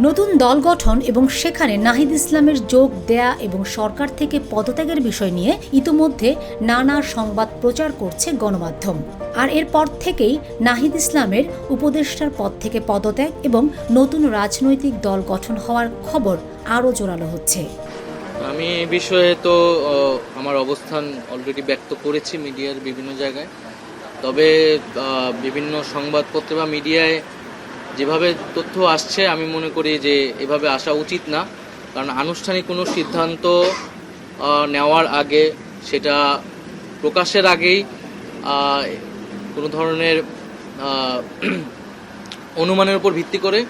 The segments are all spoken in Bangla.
নতুন দল গঠন এবং সেখানে নাহিদ ইসলামের যোগ দেয়া এবং সরকার থেকে পদত্যাগের বিষয় নিয়ে ইতোমধ্যে নানা সংবাদ প্রচার করছে গণমাধ্যম। আর এরপর থেকেই নাহিদ ইসলামের উপদেষ্টার পদ থেকে পদত্যাগ এবং নতুন রাজনৈতিক দল গঠন হওয়ার খবর আরও জোরালো হচ্ছে। আমি এই বিষয়ে তো আমার অবস্থান অলরেডি ব্যক্ত করেছি মিডিয়ার বিভিন্ন জায়গায়। তবে বিভিন্ন সংবাদপত্র বা মিডিয়ায় যেভাবে তথ্য আসছে আমি মনে করি যে এভাবে আসা উচিত না, কারণ আনুষ্ঠানিক কোনো সিদ্ধান্ত নেওয়ার আগে, সেটা প্রকাশের আগেই কোনো ধরনের অনুমানের উপর ভিত্তি করে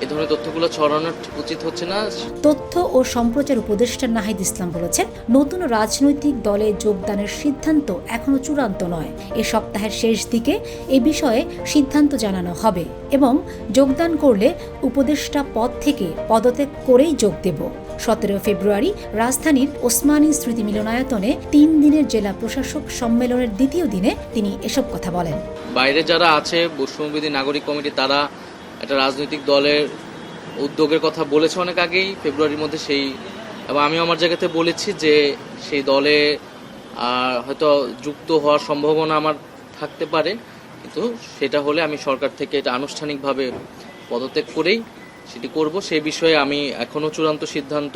এই ধরনের তথ্যগুলো ছড়ানো উচিত হচ্ছে না। তথ্য ও সম্প্রচার উপদেষ্টা নাহিদ ইসলাম বলেছেন, নতুন রাজনৈতিক দলে যোগদানের সিদ্ধান্ত এখনো চূড়ান্ত নয়। এ সপ্তাহের শেষ দিকে এ বিষয়ে সিদ্ধান্ত জানানো হবে এবং যোগদান করলে উপদেষ্টা পদ থেকে পদত্যাগ করেই যোগ দেব। 17 ফেব্রুয়ারি রাজধানীর ওসমানী স্মৃতি মিলনায়তনে 3 দিনের জেলা প্রশাসক সম্মেলনের দ্বিতীয় দিনে তিনি এসব কথা বলেন। বাইরে যারা আছে বৈষম্যবিরোধী নাগরিক কমিটি, তারা একটা রাজনৈতিক দলের উদ্যোগের কথা বলেছে অনেক আগেই, ফেব্রুয়ারির মধ্যে এবং আমি আমার জায়গাতে বলেছি যে সেই দলে হয়তো যুক্ত হওয়ার সম্ভাবনা আমার থাকতে পারে, কিন্তু সেটা হলে আমি সরকার থেকে এটা আনুষ্ঠানিকভাবে পদত্যাগ করেই সেটি করব। সেই বিষয়ে আমি এখনও চূড়ান্ত সিদ্ধান্ত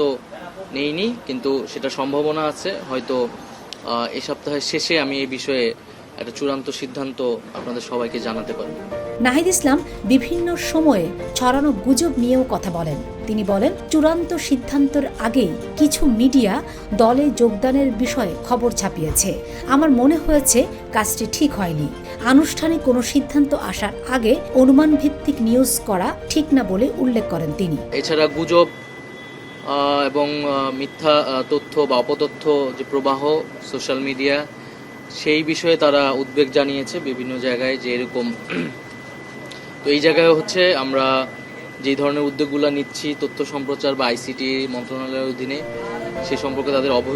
নেইনি, কিন্তু সেটা সম্ভাবনা আছে। হয়তো এই সপ্তাহের শেষে আমি এই বিষয়ে একটা চূড়ান্ত সিদ্ধান্ত আপনাদের সবাইকে জানাতে পারব। নাহিদ ইসলাম বিভিন্ন সময়ে ছড়ানো গুজব নিয়েও কথা বলেন। তিনি বলেন, চূড়ান্ত সিদ্ধান্তের আগেই কিছু মিডিয়া দলে যোগদানের বিষয়ে খবর ছাপিয়েছে। আমার মনে হয়েছে কাজটি ঠিক হয়নি। আনুষ্ঠানিক কোনো সিদ্ধান্ত আসার আগে অনুমান ভিত্তিক নিউজ করা ঠিক না বলে উল্লেখ করেন তিনি। এছাড়া গুজব এবং মিথ্যা তথ্য বা অপতথ্য যে প্রবাহ সোশ্যাল মিডিয়া, সেই বিষয়ে তারা উদ্বেগ জানিয়েছে বিভিন্ন জায়গায় যে এরকম। তো এই জায়গায় আমরা যে ধরনের উদ্যোগগুলো নিচ্ছি তথ্য সম্প্রচার বা আইসিটি মন্ত্রণালয়ের অধীনে, সে সম্পর্কে তাদের অবহিত